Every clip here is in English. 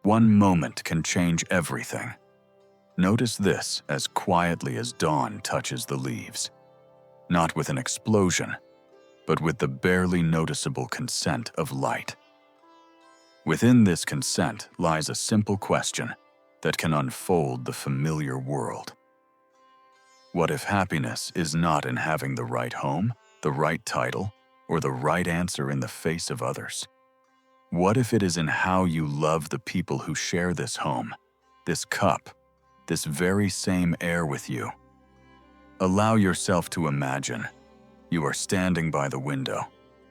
One moment can change everything. Notice this as quietly as dawn touches the leaves. Not with an explosion, but with the barely noticeable consent of light. Within this consent lies a simple question that can unfold the familiar world. What if happiness is not in having the right home, the right title, or the right answer in the face of others? What if it is in how you love the people who share this home, this cup, this very same air with you? Allow yourself to imagine. You are standing by the window,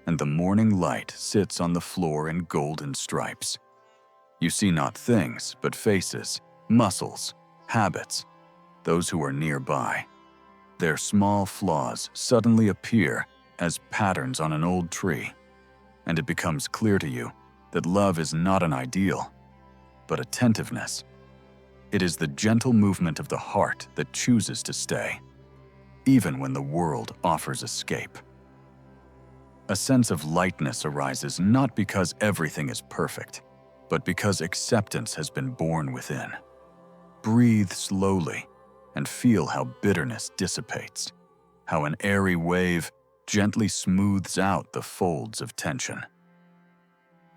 and the morning light sits on the floor in golden stripes. You see not things, but faces, muscles, habits, those who are nearby. Their small flaws suddenly appear as patterns on an old tree, and it becomes clear to you that love is not an ideal, but attentiveness. It is the gentle movement of the heart that chooses to stay, even when the world offers escape. A sense of lightness arises not because everything is perfect, but because acceptance has been born within. Breathe slowly and feel how bitterness dissipates, how an airy wave gently smooths out the folds of tension.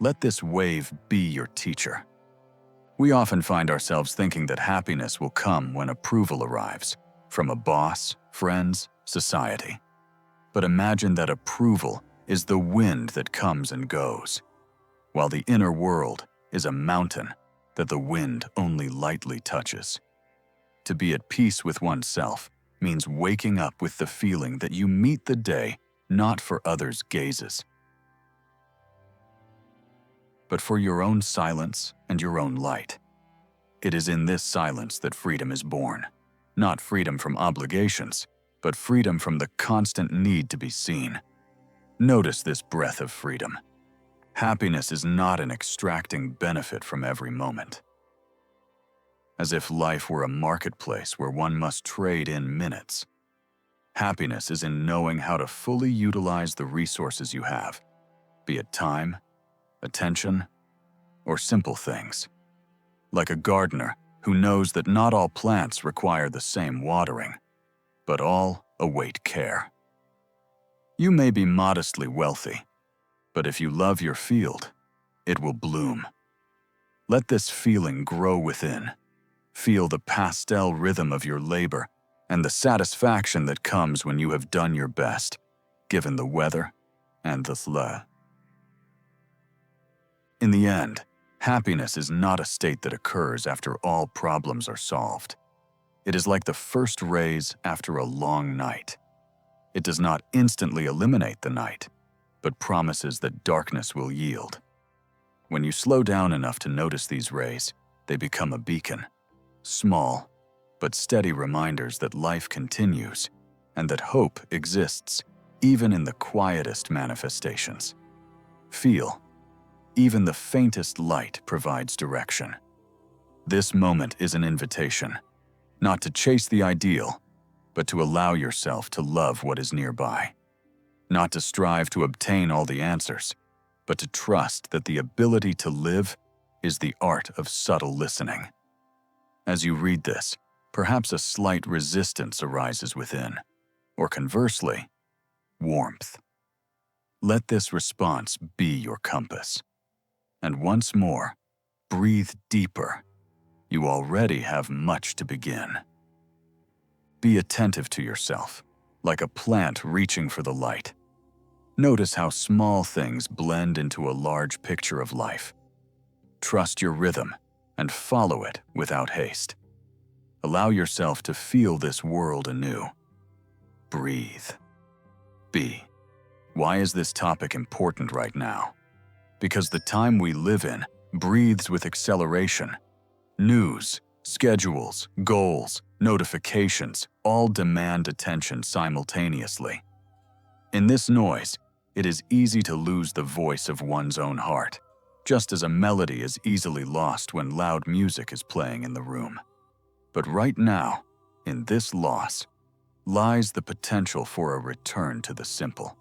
Let this wave be your teacher. We often find ourselves thinking that happiness will come when approval arrives, from a boss, friends, society. But imagine that approval is the wind that comes and goes, while the inner world is a mountain that the wind only lightly touches. To be at peace with oneself means waking up with the feeling that you meet the day not for others' gazes, but for your own silence and your own light. It is in this silence that freedom is born, not freedom from obligations, but freedom from the constant need to be seen. Notice this breath of freedom. Happiness is not in extracting benefit from every moment. As if life were a marketplace where one must trade in minutes. Happiness is in knowing how to fully utilize the resources you have, be it time, attention, or simple things. Like a gardener who knows that not all plants require the same watering, but all await care. You may be modestly wealthy, but if you love your field, it will bloom. Let this feeling grow within. Feel the pastel rhythm of your labor and the satisfaction that comes when you have done your best, given the weather and the thla. In the end, happiness is not a state that occurs after all problems are solved. It is like the first rays after a long night. It does not instantly eliminate the night, but promises that darkness will yield. When you slow down enough to notice these rays, they become a beacon. Small, but steady reminders that life continues and that hope exists even in the quietest manifestations. Feel, even the faintest light provides direction. This moment is an invitation, not to chase the ideal, but to allow yourself to love what is nearby. Not to strive to obtain all the answers, but to trust that the ability to live is the art of subtle listening. As you read this, perhaps a slight resistance arises within, or conversely, warmth. Let this response be your compass. And once more, breathe deeper. You already have much to begin. Be attentive to yourself, like a plant reaching for the light. Notice how small things blend into a large picture of life. Trust your rhythm and follow it without haste. Allow yourself to feel this world anew. Breathe. Be. Why is this topic important right now? Because the time we live in breathes with acceleration. News, schedules, goals, notifications all demand attention simultaneously. In this noise, it is easy to lose the voice of one's own heart, just as a melody is easily lost when loud music is playing in the room. But right now, in this loss, lies the potential for a return to the simple,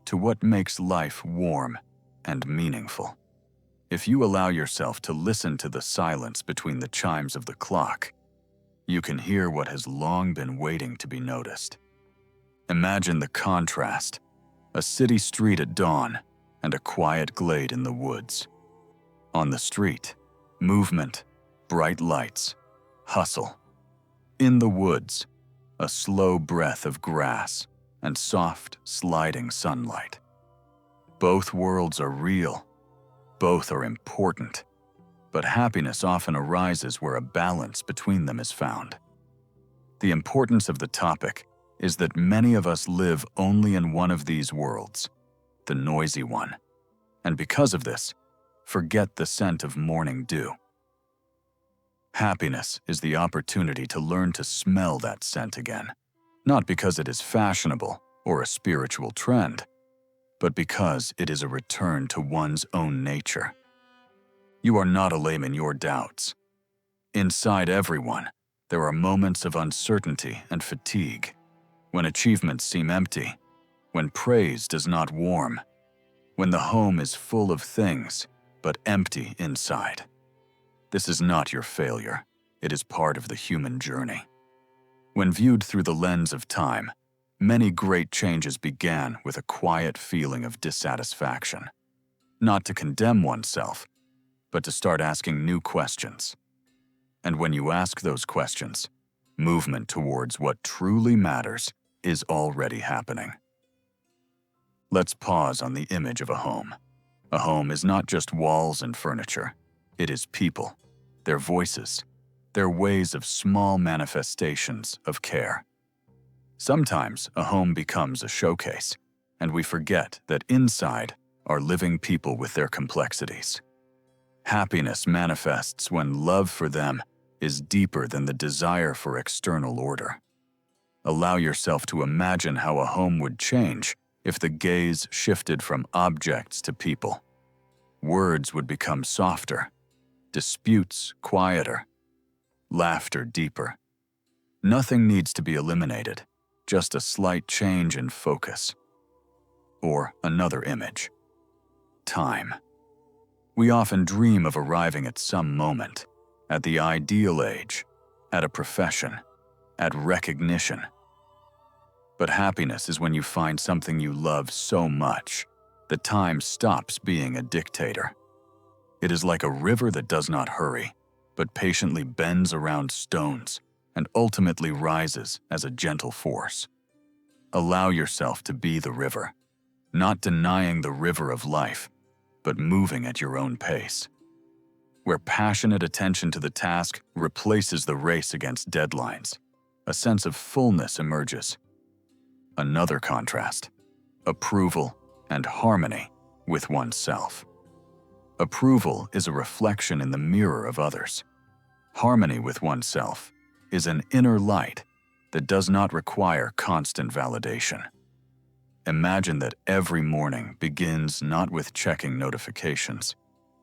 to what makes life warm and meaningful. If you allow yourself to listen to the silence between the chimes of the clock, you can hear what has long been waiting to be noticed. Imagine the contrast: a city street at dawn and a quiet glade in the woods. On the street, movement, bright lights, hustle. In the woods, a slow breath of grass and soft, sliding sunlight. Both worlds are real, both are important, but happiness often arises where a balance between them is found. The importance of the topic is that many of us live only in one of these worlds, the noisy one, and because of this, forget the scent of morning dew. Happiness is the opportunity to learn to smell that scent again, not because it is fashionable or a spiritual trend, but because it is a return to one's own nature. You are not alone in your doubts. Inside everyone, there are moments of uncertainty and fatigue, when achievements seem empty, when praise does not warm, when the home is full of things but empty inside. This is not your failure, it is part of the human journey. When viewed through the lens of time, many great changes began with a quiet feeling of dissatisfaction. Not to condemn oneself, but to start asking new questions. And when you ask those questions, movement towards what truly matters is already happening. Let's pause on the image of a home. A home is not just walls and furniture, it is people, their voices, their ways of small manifestations of care. Sometimes a home becomes a showcase, and we forget that inside are living people with their complexities. Happiness manifests when love for them is deeper than the desire for external order. Allow yourself to imagine how a home would change if the gaze shifted from objects to people. Words would become softer, disputes quieter, laughter deeper. Nothing needs to be eliminated, just a slight change in focus. Or another image: time. We often dream of arriving at some moment, at the ideal age, at a profession, at recognition. But happiness is when you find something you love so much that time stops being a dictator. It is like a river that does not hurry, but patiently bends around stones and ultimately rises as a gentle force. Allow yourself to be the river, not denying the river of life, but moving at your own pace. Where passionate attention to the task replaces the race against deadlines, a sense of fullness emerges. Another contrast: approval and harmony with oneself. Approval is a reflection in the mirror of others. Harmony with oneself is an inner light that does not require constant validation. Imagine that every morning begins not with checking notifications,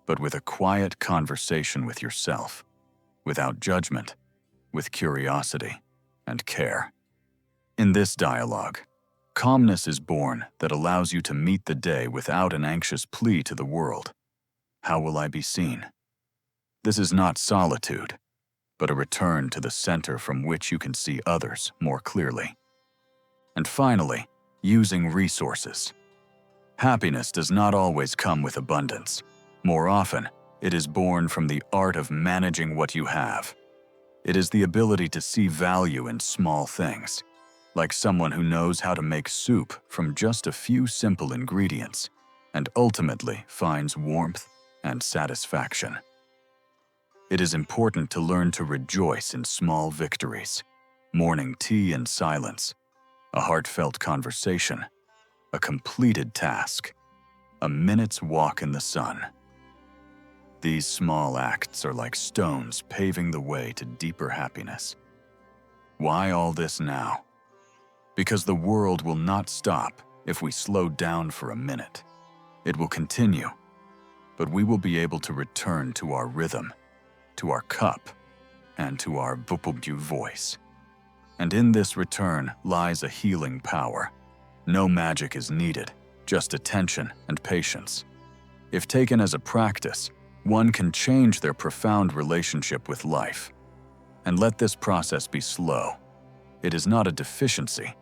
but with a quiet conversation with yourself, without judgment, with curiosity and care. In this dialogue, calmness is born that allows you to meet the day without an anxious plea to the world. How will I be seen? This is not solitude, but a return to the center from which you can see others more clearly. And finally, using resources. Happiness does not always come with abundance. More often, it is born from the art of managing what you have. It is the ability to see value in small things, like someone who knows how to make soup from just a few simple ingredients and ultimately finds warmth and satisfaction. It is important to learn to rejoice in small victories: morning tea in silence, a heartfelt conversation, a completed task, a minute's walk in the sun. These small acts are like stones paving the way to deeper happiness. Why all this now? Because the world will not stop if we slow down for a minute. It will continue, but we will be able to return to our rhythm, to our cup, and to our voice. And in this return lies a healing power. No magic is needed, just attention and patience. If taken as a practice, one can change their profound relationship with life. And let this process be slow. It is not a deficiency,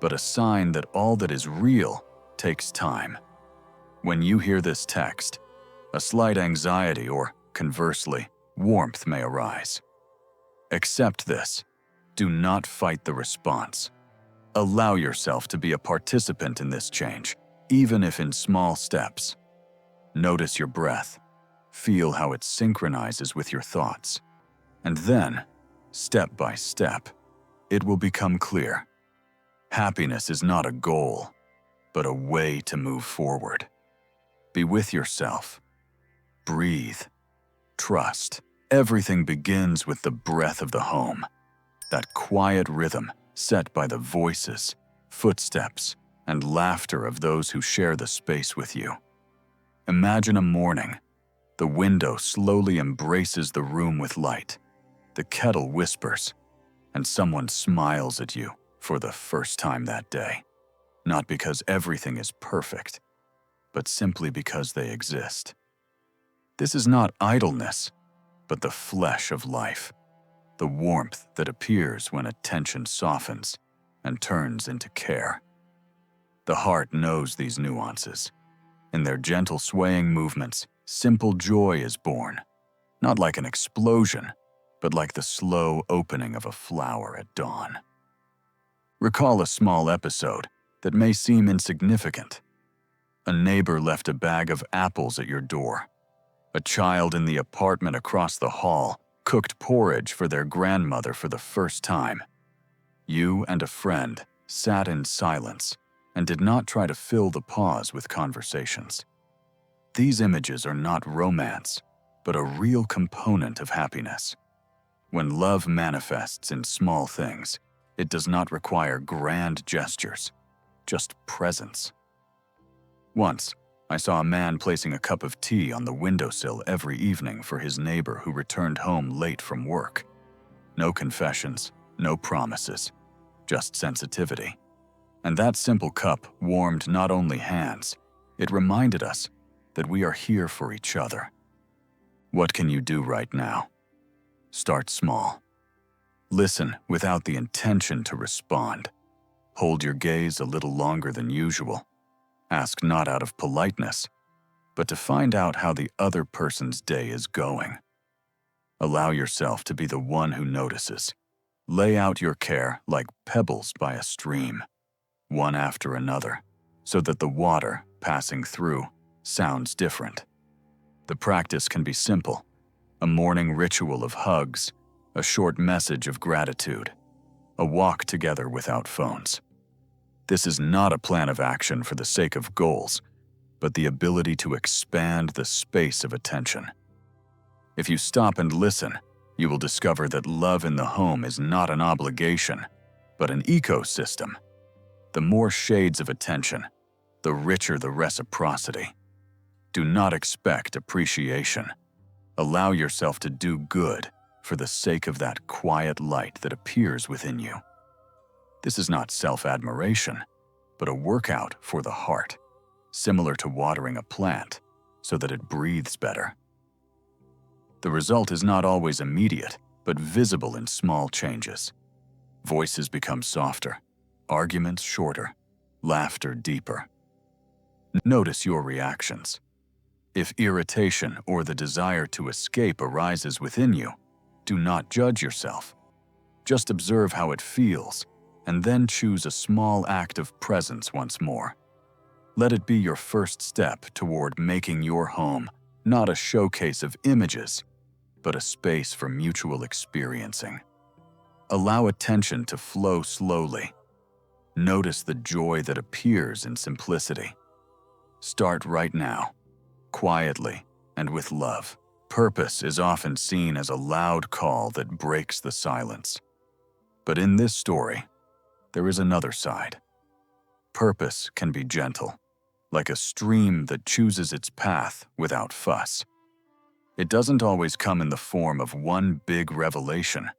but a sign that all that is real takes time. When you hear this text, a slight anxiety or, conversely, warmth may arise. Accept this. Do not fight the response. Allow yourself to be a participant in this change, even if in small steps. Notice your breath. Feel how it synchronizes with your thoughts. And then, step by step, it will become clear. Happiness is not a goal, but a way to move forward. Be with yourself. Breathe. Trust. Everything begins with the breath of the home, that quiet rhythm set by the voices, footsteps, and laughter of those who share the space with you. Imagine a morning. The window slowly embraces the room with light. The kettle whispers, and someone smiles at you for the first time that day. Not because everything is perfect, but simply because they exist. This is not idleness, but the flesh of life, the warmth that appears when attention softens and turns into care. The heart knows these nuances. In their gentle swaying movements, simple joy is born, not like an explosion, but like the slow opening of a flower at dawn. Recall a small episode that may seem insignificant. A neighbor left a bag of apples at your door. A child in the apartment across the hall cooked porridge for their grandmother for the first time. You and a friend sat in silence and did not try to fill the pause with conversations. These images are not romance, but a real component of happiness. When love manifests in small things, it does not require grand gestures, just presence. Once, I saw a man placing a cup of tea on the windowsill every evening for his neighbor who returned home late from work. No confessions, no promises, just sensitivity. And that simple cup warmed not only hands, it reminded us that we are here for each other. What can you do right now? Start small. Listen without the intention to respond. Hold your gaze a little longer than usual. Ask not out of politeness, but to find out how the other person's day is going. Allow yourself to be the one who notices. Lay out your care like pebbles by a stream, one after another, so that the water passing through sounds different. The practice can be simple: a morning ritual of hugs, a short message of gratitude, a walk together without phones. This is not a plan of action for the sake of goals, but the ability to expand the space of attention. If you stop and listen, you will discover that love in the home is not an obligation, but an ecosystem. The more shades of attention, the richer the reciprocity. Do not expect appreciation. Allow yourself to do good for the sake of that quiet light that appears within you. This is not self-admiration, but a workout for the heart, similar to watering a plant so that it breathes better. The result is not always immediate, but visible in small changes. Voices become softer, arguments shorter, laughter deeper. Notice your reactions. If irritation or the desire to escape arises within you, do not judge yourself. Just observe how it feels, and then choose a small act of presence once more. Let it be your first step toward making your home not a showcase of images, but a space for mutual experiencing. Allow attention to flow slowly. Notice the joy that appears in simplicity. Start right now, quietly and with love. Purpose is often seen as a loud call that breaks the silence. But in this story, there is another side. Purpose can be gentle, like a stream that chooses its path without fuss. It doesn't always come in the form of one big revelation.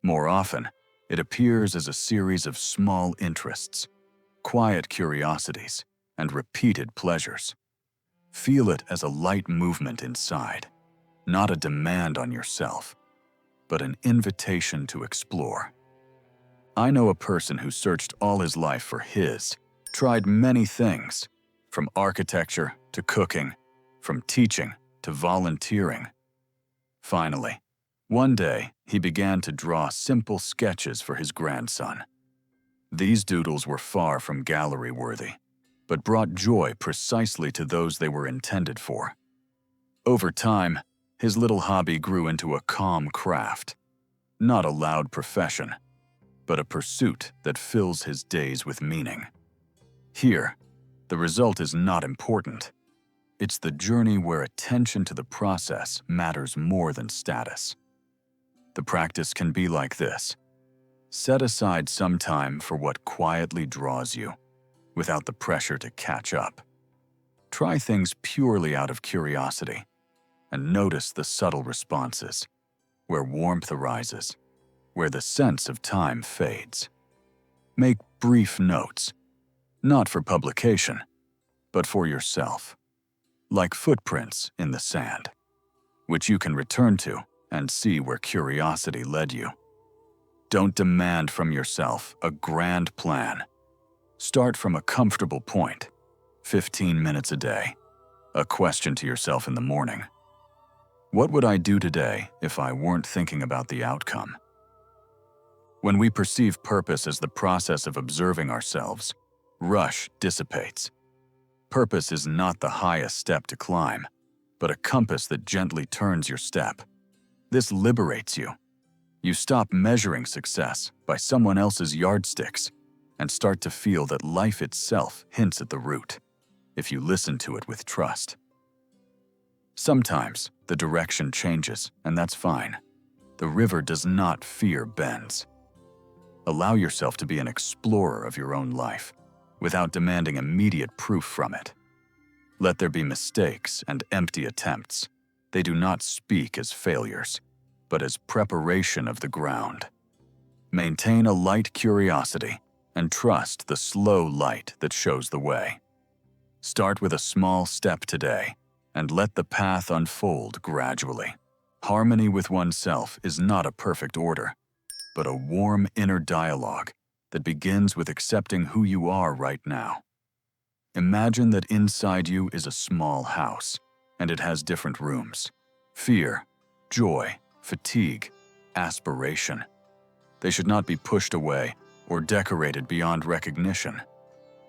More often, it appears as a series of small interests, quiet curiosities, and repeated pleasures. Feel it as a light movement inside, not a demand on yourself, but an invitation to explore. I know a person who searched all his life for his, tried many things, from architecture to cooking, from teaching to volunteering. Finally, one day, he began to draw simple sketches for his grandson. These doodles were far from gallery-worthy, but brought joy precisely to those they were intended for. Over time, his little hobby grew into a calm craft, not a loud profession, but a pursuit that fills his days with meaning. Here, the result is not important. It's the journey where attention to the process matters more than status. The practice can be like this. Set aside some time for what quietly draws you, without the pressure to catch up. Try things purely out of curiosity, and notice the subtle responses, where warmth arises, where the sense of time fades. Make brief notes, not for publication, but for yourself, like footprints in the sand, which you can return to and see where curiosity led you. Don't demand from yourself a grand plan. Start from a comfortable point, 15 minutes a day. A question to yourself in the morning. What would I do today if I weren't thinking about the outcome? When we perceive purpose as the process of observing ourselves, rush dissipates. Purpose is not the highest step to climb, but a compass that gently turns your step. This liberates you. You stop measuring success by someone else's yardsticks and start to feel that life itself hints at the route, if you listen to it with trust. Sometimes the direction changes, and that's fine. The river does not fear bends. Allow yourself to be an explorer of your own life, without demanding immediate proof from it. Let there be mistakes and empty attempts. They do not speak as failures, but as preparation of the ground. Maintain a light curiosity and trust the slow light that shows the way. Start with a small step today and let the path unfold gradually. Harmony with oneself is not a perfect order, but a warm inner dialogue that begins with accepting who you are right now. Imagine that inside you is a small house, and it has different rooms. Fear, joy, fatigue, aspiration. They should not be pushed away or decorated beyond recognition.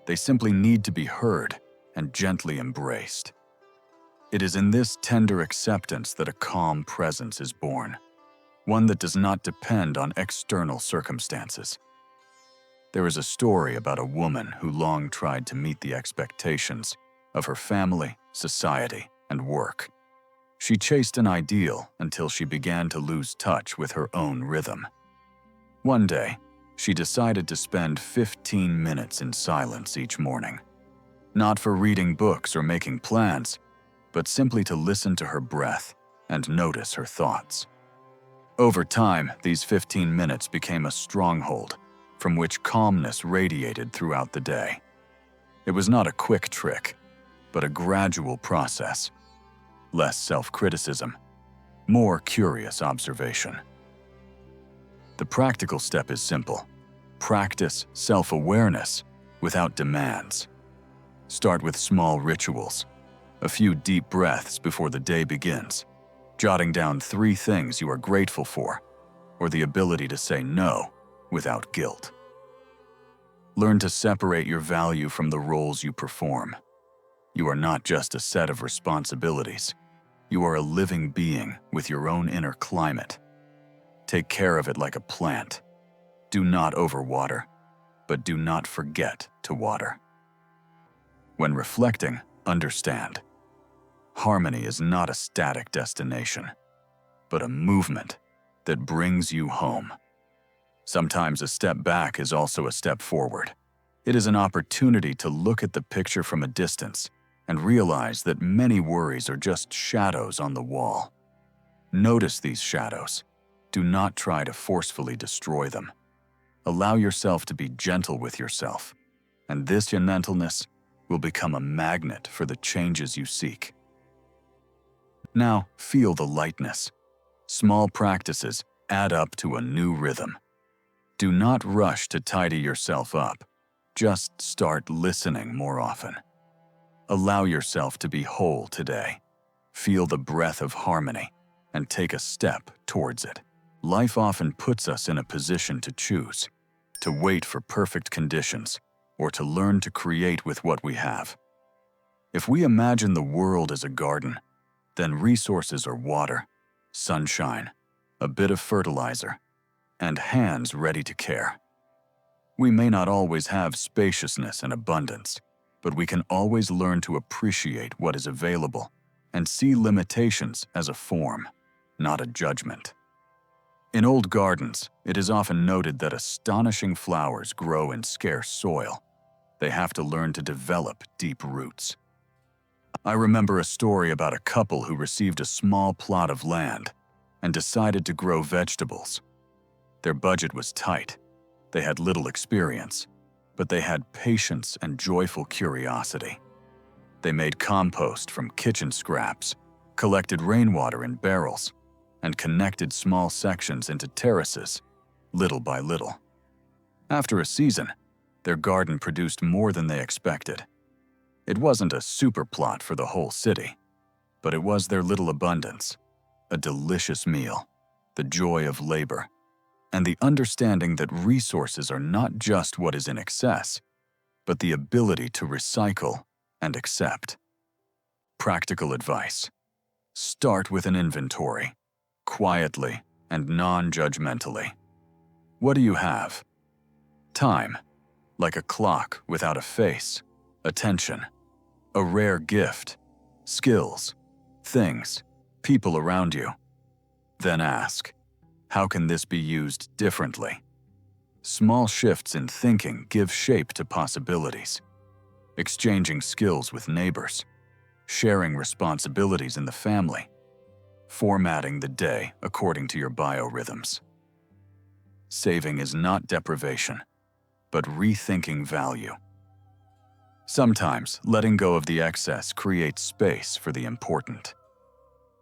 They simply need to be heard and gently embraced. It is in this tender acceptance that a calm presence is born, one that does not depend on external circumstances. There is a story about a woman who long tried to meet the expectations of her family, society, and work. She chased an ideal until she began to lose touch with her own rhythm. One day, she decided to spend 15 minutes in silence each morning. Not for reading books or making plans, but simply to listen to her breath and notice her thoughts. Over time, these 15 minutes became a stronghold from which calmness radiated throughout the day. It was not a quick trick, but a gradual process. Less self-criticism, more curious observation. The practical step is simple. Practice self-awareness without demands. Start with small rituals, a few deep breaths before the day begins, jotting down 3 things you are grateful for, or the ability to say no without guilt. Learn to separate your value from the roles you perform. You are not just a set of responsibilities. You are a living being with your own inner climate. Take care of it like a plant. Do not overwater, but do not forget to water. When reflecting, understand. Harmony is not a static destination, but a movement that brings you home. Sometimes a step back is also a step forward. It is an opportunity to look at the picture from a distance and realize that many worries are just shadows on the wall. Notice these shadows. Do not try to forcefully destroy them. Allow yourself to be gentle with yourself, and this gentleness will become a magnet for the changes you seek. Now, feel the lightness. Small practices add up to a new rhythm. Do not rush to tidy yourself up. Just start listening more often. Allow yourself to be whole today. Feel the breath of harmony and take a step towards it. Life often puts us in a position to choose, to wait for perfect conditions, or to learn to create with what we have. If we imagine the world as a garden, then resources are water, sunshine, a bit of fertilizer, and hands ready to care. We may not always have spaciousness and abundance, but we can always learn to appreciate what is available and see limitations as a form, not a judgment. In old gardens, it is often noted that astonishing flowers grow in scarce soil. They have to learn to develop deep roots. I remember a story about a couple who received a small plot of land and decided to grow vegetables. Their budget was tight. They had little experience, but they had patience and joyful curiosity. They made compost from kitchen scraps, collected rainwater in barrels, and connected small sections into terraces, little by little. After a season, their garden produced more than they expected. It wasn't a super plot for the whole city, but it was their little abundance, a delicious meal, the joy of labor, and the understanding that resources are not just what is in excess, but the ability to recycle and accept. Practical advice: start with an inventory, quietly and non-judgmentally. What do you have? Time, like a clock without a face. Attention, a rare gift. Skills, things, people around you. Then ask, how can this be used differently? Small shifts in thinking give shape to possibilities. Exchanging skills with neighbors, sharing responsibilities in the family, formatting the day according to your biorhythms. Saving is not deprivation, but rethinking value. Sometimes letting go of the excess creates space for the important.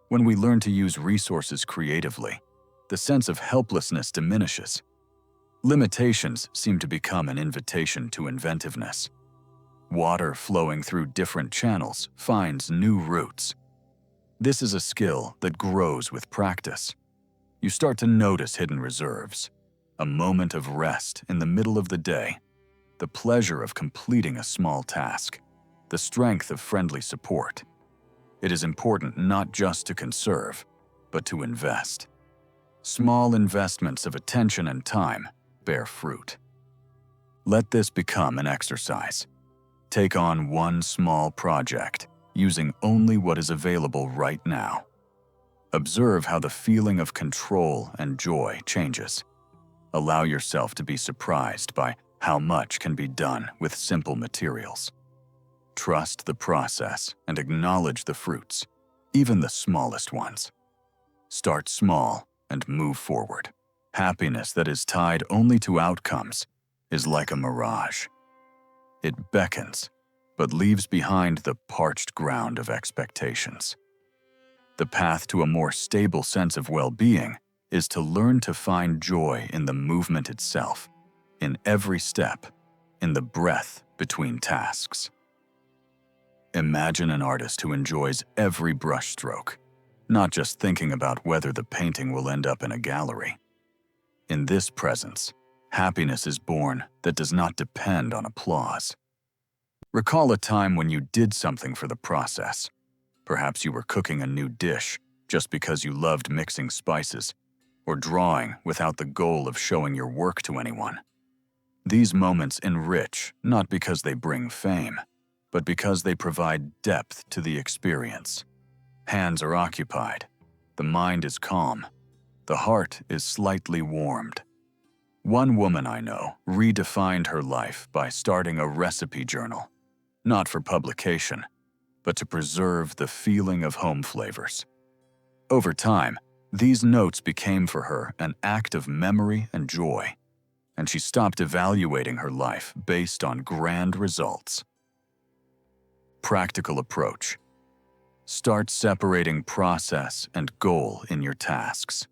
When we learn to use resources creatively, the sense of helplessness diminishes. Limitations seem to become an invitation to inventiveness. Water flowing through different channels finds new routes. This is a skill that grows with practice. You start to notice hidden reserves, a moment of rest in the middle of the day, the pleasure of completing a small task, the strength of friendly support. It is important not just to conserve, but to invest. Small investments of attention and time bear fruit. Let this become an exercise. Take on one small project, using only what is available right now. Observe how the feeling of control and joy changes. Allow yourself to be surprised by how much can be done with simple materials. Trust the process and acknowledge the fruits, even the smallest ones. Start small and move forward. Happiness that is tied only to outcomes is like a mirage. It beckons, but leaves behind the parched ground of expectations. The path to a more stable sense of well-being is to learn to find joy in the movement itself, in every step, in the breath between tasks. Imagine an artist who enjoys every brushstroke, not just thinking about whether the painting will end up in a gallery. In this presence, happiness is born that does not depend on applause. Recall a time when you did something for the process. Perhaps you were cooking a new dish just because you loved mixing spices, or drawing without the goal of showing your work to anyone. These moments enrich not because they bring fame, but because they provide depth to the experience. Hands are occupied, the mind is calm, the heart is slightly warmed. One woman I know redefined her life by starting a recipe journal, not for publication, but to preserve the feeling of home flavors. Over time, these notes became for her an act of memory and joy, and she stopped evaluating her life based on grand results. Practical approach. Start separating process and goal in your tasks.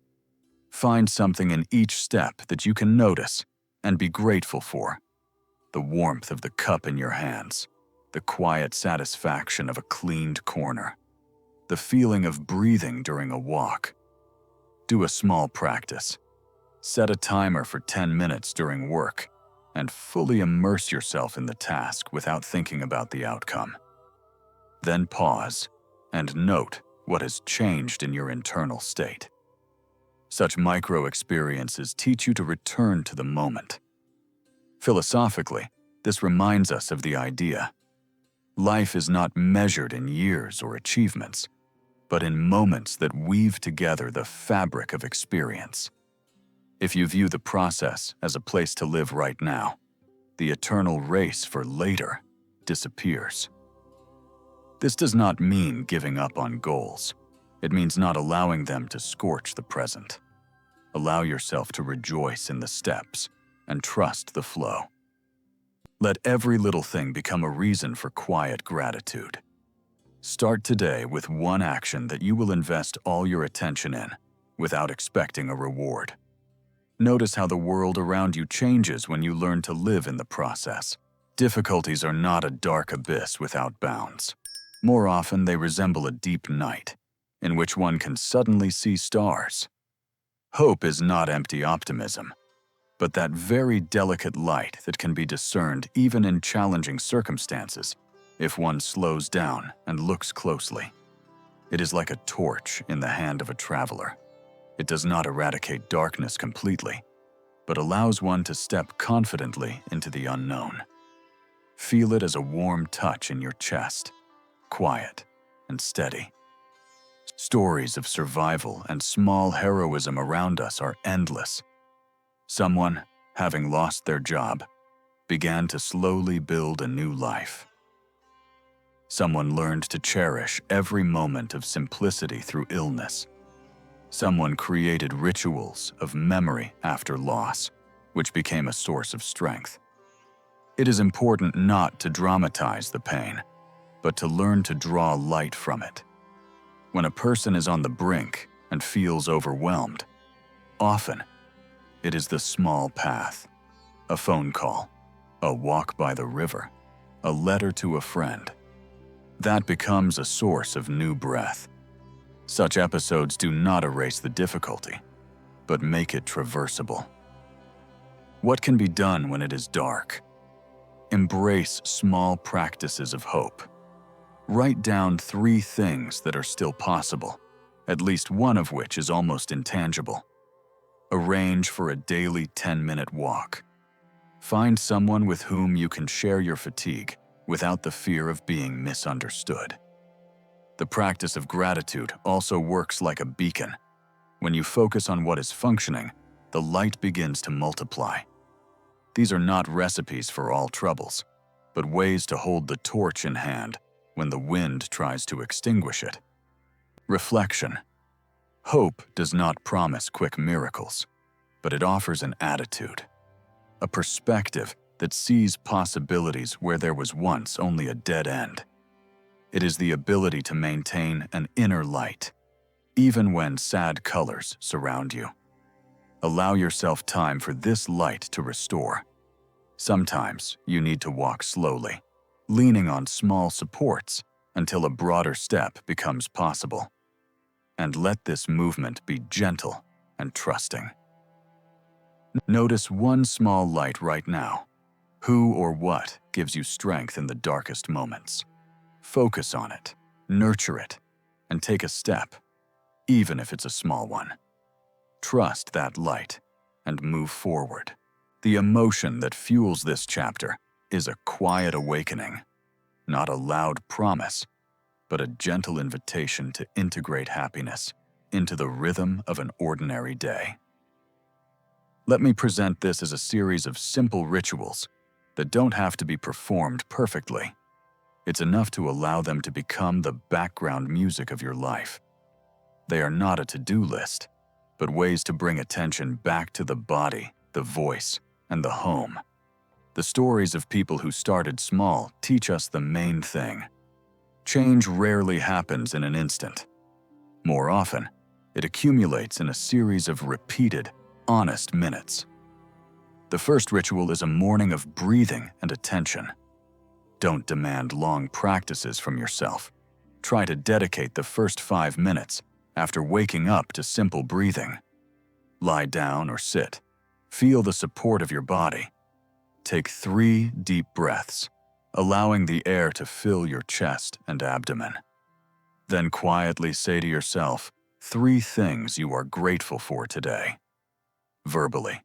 Find something in each step that you can notice and be grateful for. The warmth of the cup in your hands, the quiet satisfaction of a cleaned corner, the feeling of breathing during a walk. Do a small practice. Set a timer for 10 minutes during work and fully immerse yourself in the task without thinking about the outcome. Then pause and note what has changed in your internal state. Such micro-experiences teach you to return to the moment. Philosophically, this reminds us of the idea: life is not measured in years or achievements, but in moments that weave together the fabric of experience. If you view the process as a place to live right now, the eternal race for later disappears. This does not mean giving up on goals. It means not allowing them to scorch the present. Allow yourself to rejoice in the steps and trust the flow. Let every little thing become a reason for quiet gratitude. Start today with one action that you will invest all your attention in without expecting a reward. Notice how the world around you changes when you learn to live in the process. Difficulties are not a dark abyss without bounds. More often, they resemble a deep night, in which one can suddenly see stars. Hope is not empty optimism, but that very delicate light that can be discerned even in challenging circumstances if one slows down and looks closely. It is like a torch in the hand of a traveler. It does not eradicate darkness completely, but allows one to step confidently into the unknown. Feel it as a warm touch in your chest, quiet and steady. Stories of survival and small heroism around us are endless. Someone, having lost their job, began to slowly build a new life. Someone learned to cherish every moment of simplicity through illness. Someone created rituals of memory after loss, which became a source of strength. It is important not to dramatize the pain, but to learn to draw light from it. When a person is on the brink and feels overwhelmed, often it is the small path, a phone call, a walk by the river, a letter to a friend, that becomes a source of new breath. Such episodes do not erase the difficulty, but make it traversable. What can be done when it is dark? Embrace small practices of hope. Write down 3 things that are still possible, at least one of which is almost intangible. Arrange for a daily 10-minute walk. Find someone with whom you can share your fatigue without the fear of being misunderstood. The practice of gratitude also works like a beacon. When you focus on what is functioning, the light begins to multiply. These are not recipes for all troubles, but ways to hold the torch in hand when the wind tries to extinguish it. Reflection. Hope does not promise quick miracles, but it offers an attitude, a perspective that sees possibilities where there was once only a dead end. It is the ability to maintain an inner light, even when sad colors surround you. Allow yourself time for this light to restore. Sometimes you need to walk slowly, leaning on small supports until a broader step becomes possible. And let this movement be gentle and trusting. Notice one small light right now. Who or what gives you strength in the darkest moments? Focus on it, nurture it, and take a step, even if it's a small one. Trust that light and move forward. The emotion that fuels this chapter is a quiet awakening, not a loud promise, but a gentle invitation to integrate happiness into the rhythm of an ordinary day. Let me present this as a series of simple rituals that don't have to be performed perfectly. It's enough to allow them to become the background music of your life. They are not a to-do list, but ways to bring attention back to the body, the voice, and the home. The stories of people who started small teach us the main thing. Change rarely happens in an instant. More often, it accumulates in a series of repeated, honest minutes. The first ritual is a morning of breathing and attention. Don't demand long practices from yourself. Try to dedicate the first 5 minutes after waking up to simple breathing. Lie down or sit. Feel the support of your body. Take 3 deep breaths, allowing the air to fill your chest and abdomen. Then quietly say to yourself 3 things you are grateful for today. Verbally,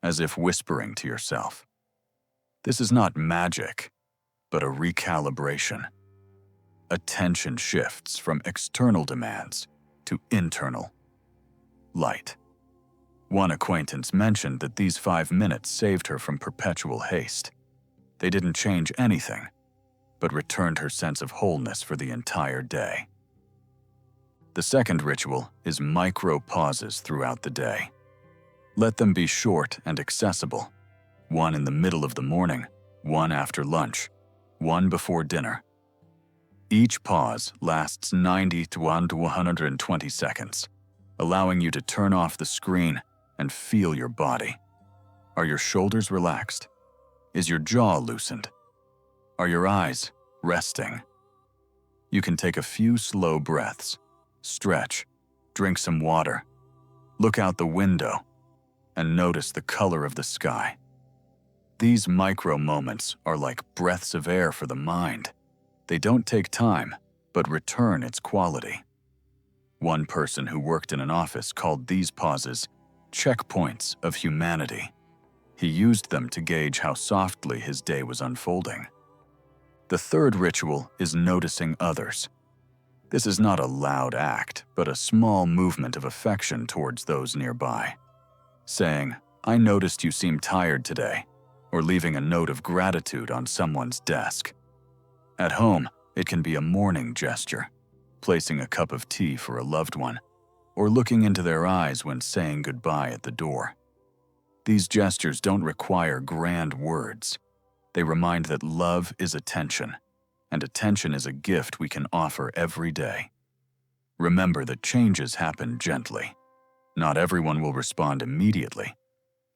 as if whispering to yourself. This is not magic, but a recalibration. Attention shifts from external demands to internal. Light. One acquaintance mentioned that these 5 minutes saved her from perpetual haste. They didn't change anything, but returned her sense of wholeness for the entire day. The second ritual is micropauses throughout the day. Let them be short and accessible. 1 in the middle of the morning, 1 after lunch, 1 before dinner. Each pause lasts 90 to 120 seconds, allowing you to turn off the screen and feel your body. Are your shoulders relaxed? Is your jaw loosened? Are your eyes resting? You can take a few slow breaths, stretch, drink some water, look out the window, and notice the color of the sky. These micro moments are like breaths of air for the mind. They don't take time, but return its quality. One person who worked in an office called these pauses checkpoints of humanity. He used them to gauge how softly his day was unfolding. The third ritual is noticing others. This is not a loud act, but a small movement of affection towards those nearby. Saying, "I noticed you seem tired today," or leaving a note of gratitude on someone's desk. At home, it can be a morning gesture, placing a cup of tea for a loved one, or looking into their eyes when saying goodbye at the door. These gestures don't require grand words. They remind that love is attention, and attention is a gift we can offer every day. Remember that changes happen gently. Not everyone will respond immediately,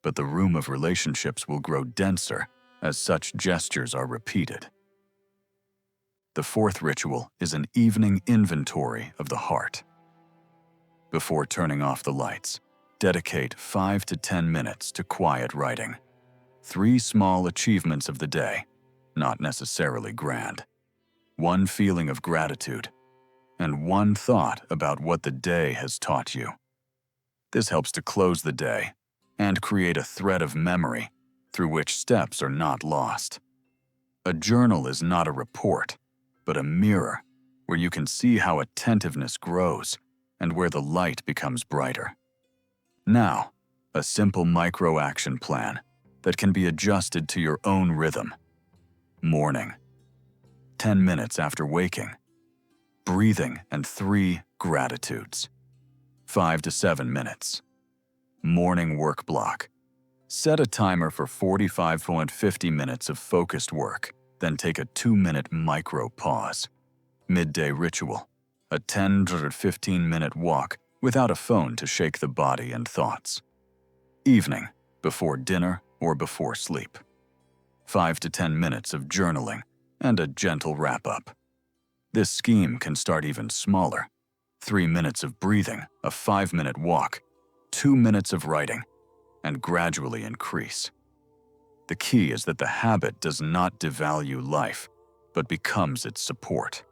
but the room of relationships will grow denser as such gestures are repeated. The fourth ritual is an evening inventory of the heart. Before turning off the lights, dedicate 5 to 10 minutes to quiet writing. 3 small achievements of the day, not necessarily grand. 1 feeling of gratitude, and 1 thought about what the day has taught you. This helps to close the day and create a thread of memory through which steps are not lost. A journal is not a report, but a mirror where you can see how attentiveness grows and where the light becomes brighter. Now, a simple micro-action plan that can be adjusted to your own rhythm. Morning. 10 minutes after waking. Breathing and 3 gratitudes. 5 to 7 minutes. Morning work block. Set a timer for 45 to 50 minutes of focused work, then take a 2-minute micro pause. Midday ritual. A 10 to 15-minute walk without a phone to shake the body and thoughts. Evening, before dinner or before sleep. 5 to 10 minutes of journaling and a gentle wrap-up. This scheme can start even smaller. 3 minutes of breathing, a 5-minute walk, 2 minutes of writing, and gradually increase. The key is that the habit does not devalue life, but becomes its support.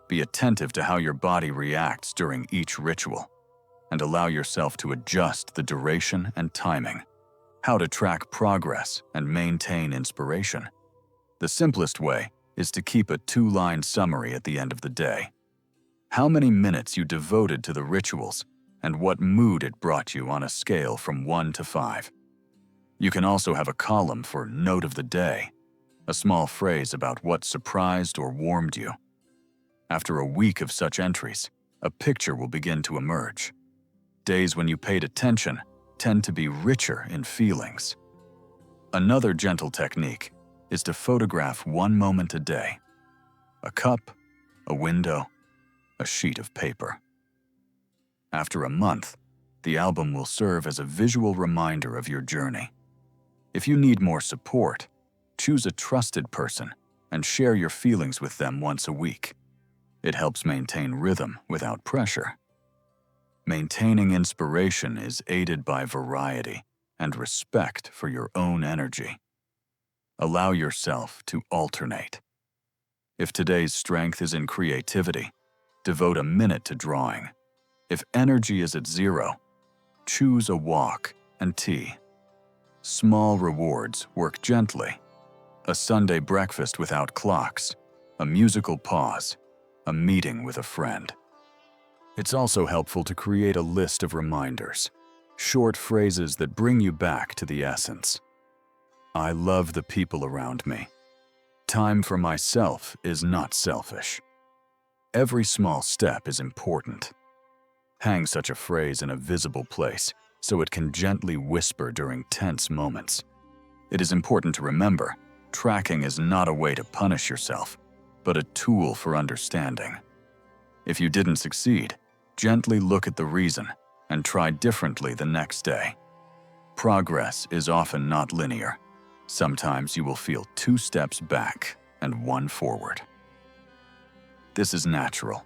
Be attentive to how your body reacts during each ritual, and allow yourself to adjust the duration and timing. How to track progress and maintain inspiration. The simplest way is to keep a 2-line summary at the end of the day. How many minutes you devoted to the rituals and what mood it brought you on a scale from 1 to 5. You can also have a column for Note of the Day, a small phrase about what surprised or warmed you. After a week of such entries, a picture will begin to emerge. Days when you paid attention tend to be richer in feelings. Another gentle technique is to photograph 1 moment a day. A cup, a window, a sheet of paper. After a month, the album will serve as a visual reminder of your journey. If you need more support, choose a trusted person and share your feelings with them once a week. It helps maintain rhythm without pressure. Maintaining inspiration is aided by variety and respect for your own energy. Allow yourself to alternate. If today's strength is in creativity, devote a minute to drawing. If energy is at zero, choose a walk and tea. Small rewards work gently. A Sunday breakfast without clocks, a musical pause, a meeting with a friend. It's also helpful to create a list of reminders, short phrases that bring you back to the essence. I love the people around me. Time for myself is not selfish. Every small step is important. Hang such a phrase in a visible place so it can gently whisper during tense moments. It is important to remember, tracking is not a way to punish yourself, but a tool for understanding. If you didn't succeed, gently look at the reason and try differently the next day. Progress is often not linear. Sometimes you will feel 2 steps back and 1 forward. This is natural.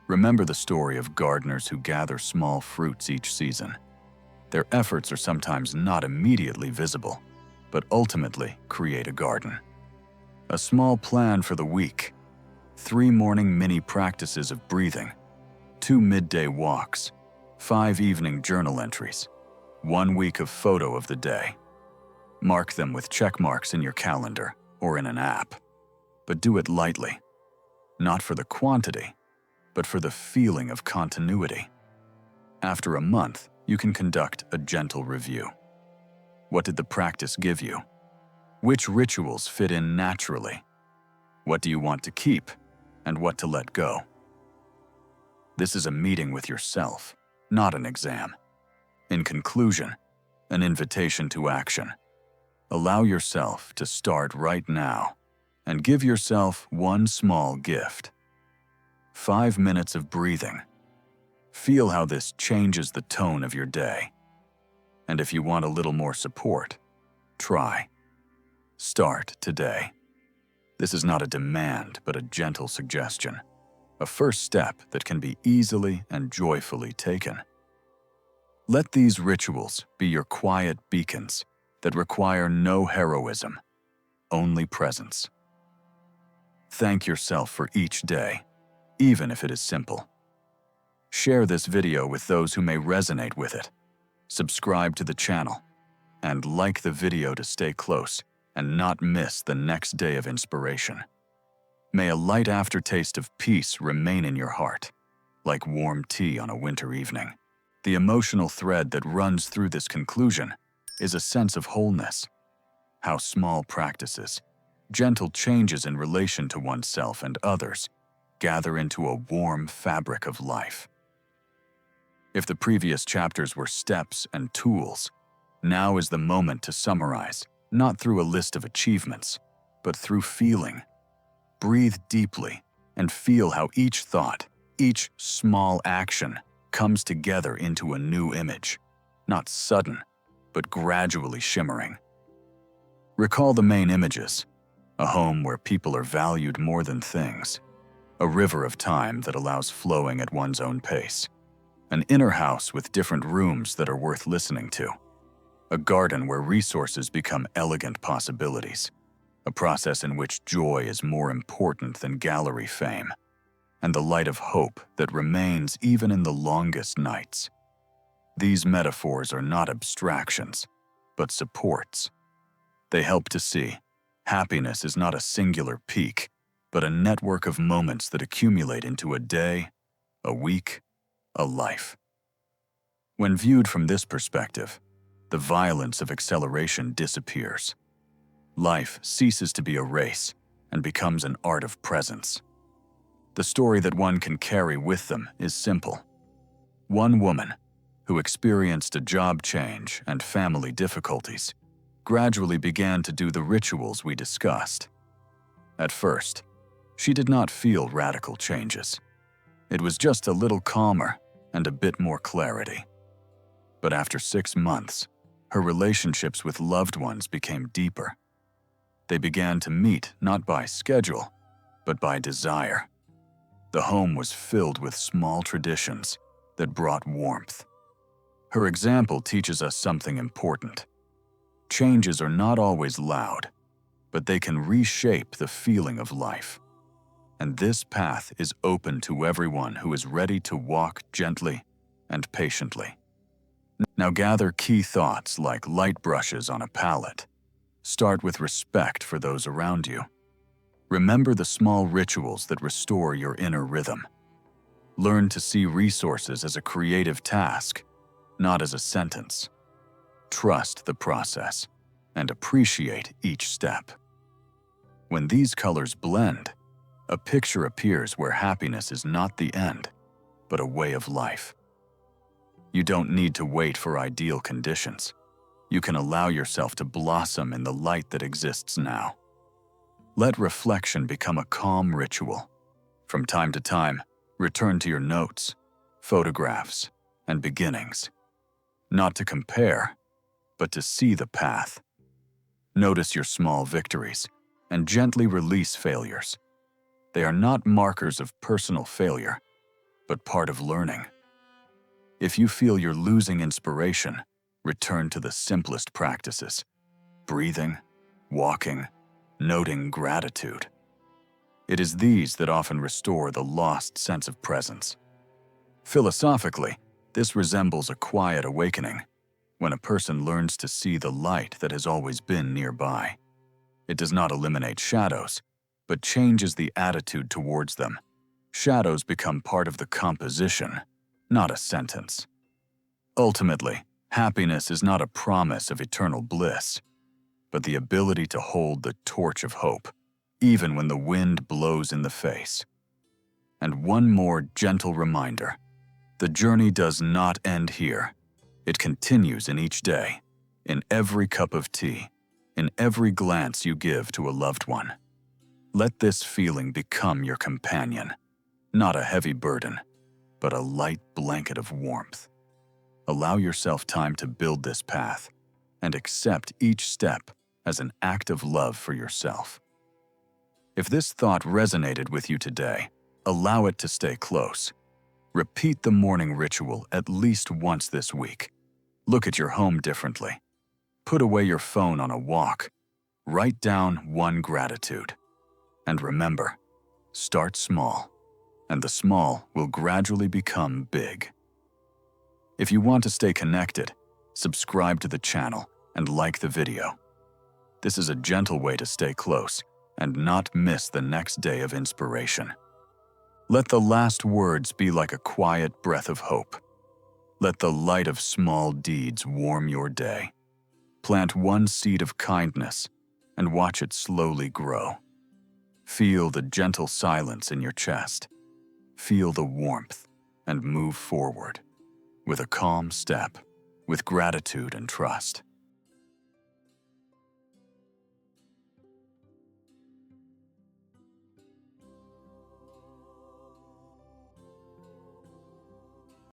Remember the story of gardeners who gather small fruits each season. Their efforts are sometimes not immediately visible, but ultimately create a garden. A small plan for the week: 3 morning mini practices of breathing, 2 midday walks, 5 evening journal entries, 1 week of photo of the day. Mark them with check marks in your calendar or in an app, but do it lightly. Not for the quantity, but for the feeling of continuity. After a month, you can conduct a gentle review. What did the practice give you? Which rituals fit in naturally? What do you want to keep, and what to let go? This is a meeting with yourself, not an exam. In conclusion, an invitation to action. Allow yourself to start right now and give yourself one small gift. 5 minutes of breathing. Feel how this changes the tone of your day. And if you want a little more support, try. Start today. This is not a demand, but a gentle suggestion. A first step that can be easily and joyfully taken. Let these rituals be your quiet beacons that require no heroism, only presence. Thank yourself for each day, even if it is simple. Share this video with those who may resonate with it. Subscribe to the channel, and like the video to stay close and not miss the next day of inspiration. May a light aftertaste of peace remain in your heart, like warm tea on a winter evening. The emotional thread that runs through this conclusion is a sense of wholeness. How small practices, gentle changes in relation to oneself and others, gather into a warm fabric of life. If the previous chapters were steps and tools, now is the moment to summarize, not through a list of achievements, but through feeling. Breathe deeply and feel how each thought, each small action, comes together into a new image, not sudden, but gradually shimmering. Recall the main images: a home where people are valued more than things, a river of time that allows flowing at one's own pace, an inner house with different rooms that are worth listening to, a garden where resources become elegant possibilities, a process in which joy is more important than gallery fame, and the light of hope that remains even in the longest nights. These metaphors are not abstractions, but supports. They help to see happiness is not a singular peak, but a network of moments that accumulate into a day, a week, a life. When viewed from this perspective, the violence of acceleration disappears. Life ceases to be a race and becomes an art of presence. The story that one can carry with them is simple. One woman, who experienced a job change and family difficulties, gradually began to do the rituals we discussed. At first, She did not feel radical changes. It was just a little calmer and a bit more clarity. But after 6 months, her relationships with loved ones became deeper. They began to meet not by schedule, but by desire. The home was filled with small traditions that brought warmth. Her example teaches us something important. Changes are not always loud, but they can reshape the feeling of life. And this path is open to everyone who is ready to walk gently and patiently. Now gather key thoughts like light brushes on a palette. Start with respect for those around you. Remember the small rituals that restore your inner rhythm. Learn to see resources as a creative task, not as a sentence. Trust the process and appreciate each step. When these colors blend, a picture appears where happiness is not the end, but a way of life. You don't need to wait for ideal conditions. You can allow yourself to blossom in the light that exists now. Let reflection become a calm ritual. From time to time, return to your notes, photographs, and beginnings. Not to compare, but to see the path. Notice your small victories and gently release failures. They are not markers of personal failure, but part of learning. If you feel you're losing inspiration, return to the simplest practices: breathing, walking, noting gratitude. It is these that often restore the lost sense of presence. Philosophically, this resembles a quiet awakening, when a person learns to see the light that has always been nearby. It does not eliminate shadows, but changes the attitude towards them. Shadows become part of the composition, not a sentence. Ultimately, happiness is not a promise of eternal bliss, but the ability to hold the torch of hope, even when the wind blows in the face. And one more gentle reminder: the journey does not end here. It continues in each day, in every cup of tea, in every glance you give to a loved one. Let this feeling become your companion, not a heavy burden, but a light blanket of warmth. Allow yourself time to build this path and accept each step as an act of love for yourself. If this thought resonated with you today, allow it to stay close. Repeat the morning ritual at least once this week. Look at your home differently. Put away your phone on a walk. Write down one gratitude. And remember, start small, and the small will gradually become big. If you want to stay connected, subscribe to the channel and like the video. This is a gentle way to stay close and not miss the next day of inspiration. Let the last words be like a quiet breath of hope. Let the light of small deeds warm your day. Plant one seed of kindness and watch it slowly grow. Feel the gentle silence in your chest. Feel the warmth and move forward with a calm step, with gratitude and trust.